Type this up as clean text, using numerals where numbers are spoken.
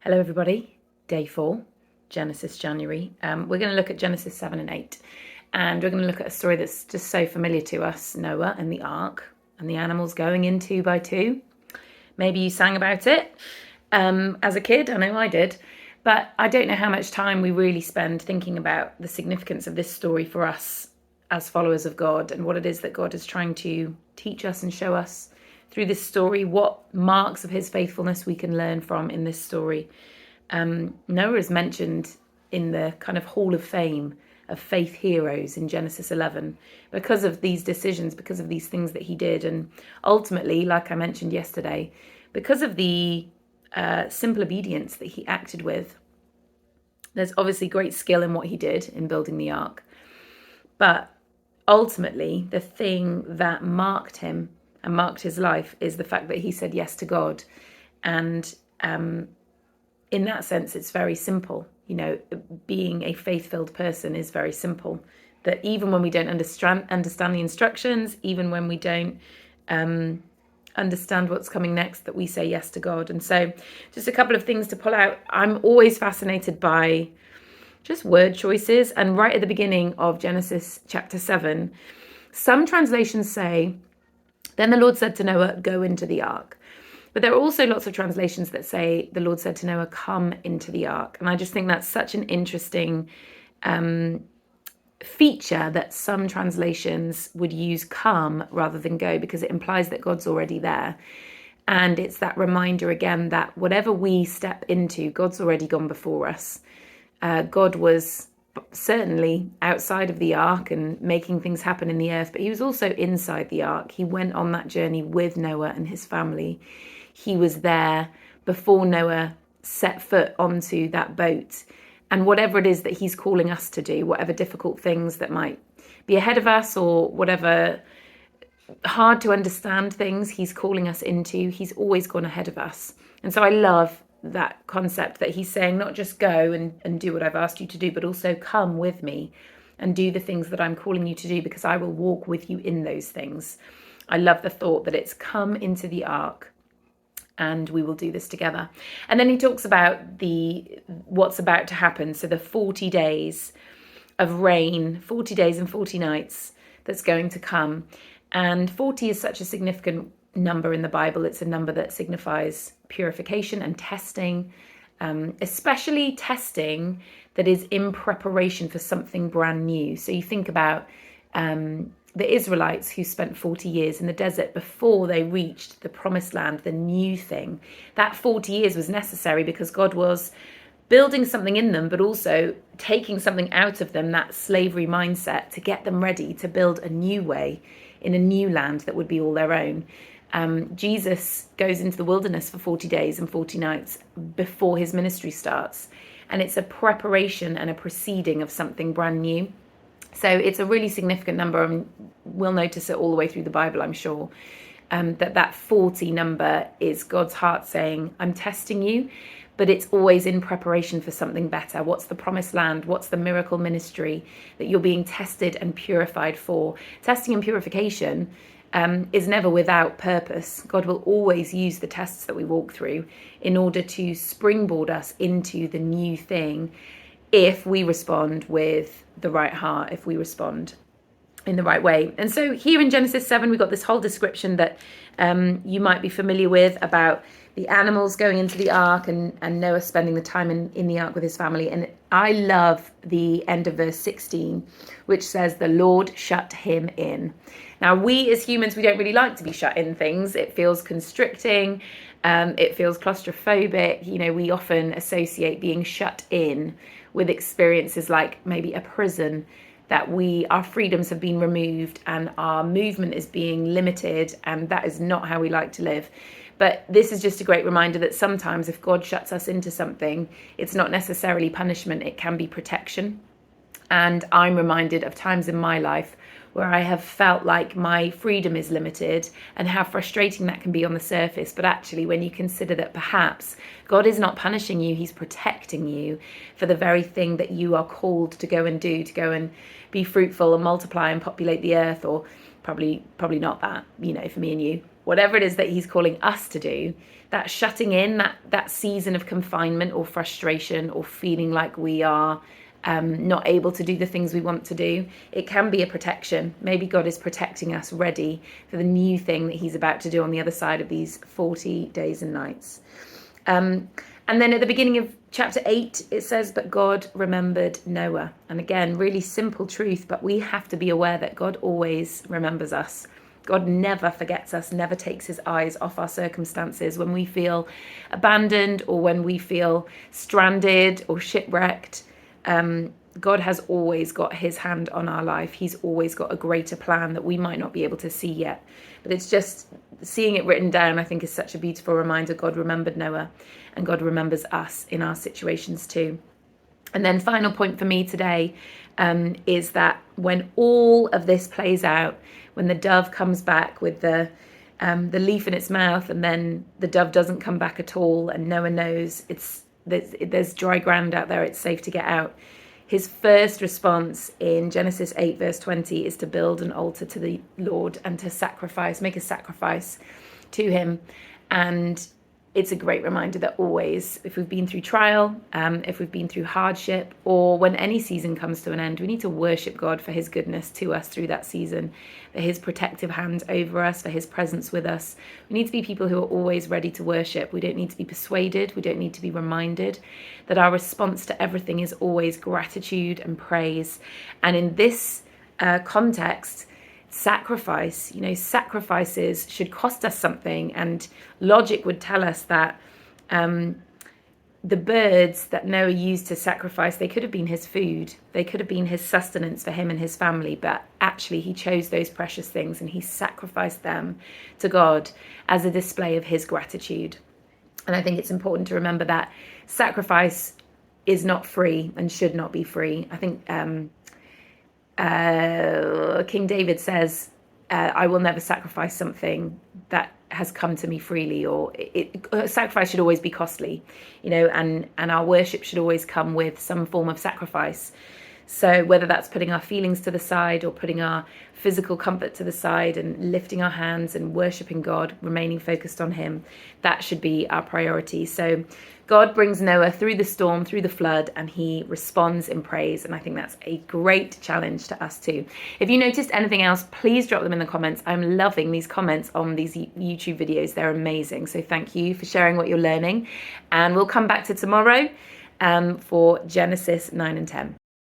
Hello everybody, day 4, Genesis January. We're going to look at Genesis 7 and 8, and we're going to look at a story that's just so familiar to us, Noah and the ark, and the animals going in 2 by 2. Maybe you sang about it as a kid, I know I did, but I don't know how much time we really spend thinking about the significance of this story for us as followers of God, and what it is that God is trying to teach us and show us through this story, what marks of his faithfulness we can learn from in this story. Noah is mentioned in the kind of Hall of Fame of faith heroes in Genesis 11 because of these decisions, because of these things that he did. And ultimately, like I mentioned yesterday, because of the simple obedience that he acted with. There's obviously great skill in what he did in building the ark. But ultimately, the thing that marked him and marked his life is the fact that he said yes to God. And in that sense, it's very simple. You know, being a faith-filled person is very simple. That even when we don't understand the instructions, even when we don't understand what's coming next, that we say yes to God. And so just a couple of things to pull out. I'm always fascinated by just word choices. And right at the beginning of Genesis chapter 7, some translations say, "Then the Lord said to Noah, go into the ark." But there are also lots of translations that say the Lord said to Noah, come into the ark. And I just think that's such an interesting feature that some translations would use come rather than go, because it implies that God's already there. And it's that reminder again that whatever we step into, God's already gone before us. God was certainly outside of the ark and making things happen in the earth, but he was also inside the ark. He went on that journey with Noah and his family. He was there before Noah set foot onto that boat. And whatever it is that he's calling us to do, whatever difficult things that might be ahead of us, or whatever hard to understand things he's calling us into, he's always gone ahead of us. And so I love that concept that he's saying, not just go and do what I've asked you to do, but also come with me and do the things that I'm calling you to do, because I will walk with you in those things. I love the thought that it's come into the ark and we will do this together. And then he talks about what's about to happen. So the 40 days of rain, 40 days and 40 nights that's going to come. And 40 is such a significant number in the Bible. It's a number that signifies purification and testing, especially testing that is in preparation for something brand new. So you think about the Israelites who spent 40 years in the desert before they reached the promised land, the new thing. That 40 years was necessary because God was building something in them, but also taking something out of them, that slavery mindset, to get them ready to build a new way in a new land that would be all their own. Jesus goes into the wilderness for 40 days and 40 nights before his ministry starts. And it's a preparation and a preceding of something brand new. So it's a really significant number, and we'll notice it all the way through the Bible, I'm sure, that 40 number is God's heart saying, I'm testing you, but it's always in preparation for something better. What's the promised land? What's the miracle ministry that you're being tested and purified for? Testing and purification is never without purpose. God will always use the tests that we walk through in order to springboard us into the new thing, if we respond with the right heart, if we respond in the right way. And so here in Genesis 7, we've got this whole description that you might be familiar with about the animals going into the ark and Noah spending the time in the ark with his family. And I love the end of verse 16, which says, the Lord shut him in. Now, we as humans, we don't really like to be shut in things. It feels constricting. It feels claustrophobic. You know, we often associate being shut in with experiences like maybe a prison, that our freedoms have been removed and our movement is being limited, and that is not how we like to live. But this is just a great reminder that sometimes if God shuts us into something, it's not necessarily punishment, it can be protection. And I'm reminded of times in my life where I have felt like my freedom is limited, and how frustrating that can be on the surface. But actually, when you consider that perhaps God is not punishing you, he's protecting you for the very thing that you are called to go and do, to go and be fruitful and multiply and populate the earth, or probably not that, for me and you, whatever it is that he's calling us to do, that shutting in, that season of confinement or frustration or feeling like we are not able to do the things we want to do, it can be a protection. Maybe God is protecting us, ready for the new thing that he's about to do on the other side of these 40 days and nights. And then at the beginning of chapter 8, it says, but God remembered Noah. And again, really simple truth, but we have to be aware that God always remembers us. God never forgets us, never takes his eyes off our circumstances. When we feel abandoned or when we feel stranded or shipwrecked, God has always got his hand on our life. He's always got a greater plan that we might not be able to see yet. But it's just seeing it written down, I think, is such a beautiful reminder. God remembered Noah, and God remembers us in our situations too. And then final point for me today is that when all of this plays out, when the dove comes back with the leaf in its mouth, and then the dove doesn't come back at all, and Noah knows there's dry ground out there, it's safe to get out. His first response in Genesis 8 verse 20 is to build an altar to the Lord and to make a sacrifice to him. And it's a great reminder that always, if we've been through trial, if we've been through hardship, or when any season comes to an end, we need to worship God for his goodness to us through that season, for his protective hand over us, for his presence with us. We need to be people who are always ready to worship. We don't need to be persuaded. We don't need to be reminded that our response to everything is always gratitude and praise. And in this context, sacrifices should cost us something, and logic would tell us that the birds that Noah used to sacrifice, they could have been his food, they could have been his sustenance for him and his family, but actually he chose those precious things and he sacrificed them to God as a display of his gratitude. And I think it's important to remember that sacrifice is not free and should not be free. I think King David says, I will never sacrifice something that has come to me freely, or sacrifice should always be costly, and our worship should always come with some form of sacrifice. So whether that's putting our feelings to the side or putting our physical comfort to the side and lifting our hands and worshiping God, remaining focused on him, that should be our priority. So God brings Noah through the storm, through the flood, and he responds in praise. And I think that's a great challenge to us too. If you noticed anything else, please drop them in the comments. I'm loving these comments on these YouTube videos. They're amazing. So thank you for sharing what you're learning. And we'll come back to tomorrow for Genesis 9 and 10.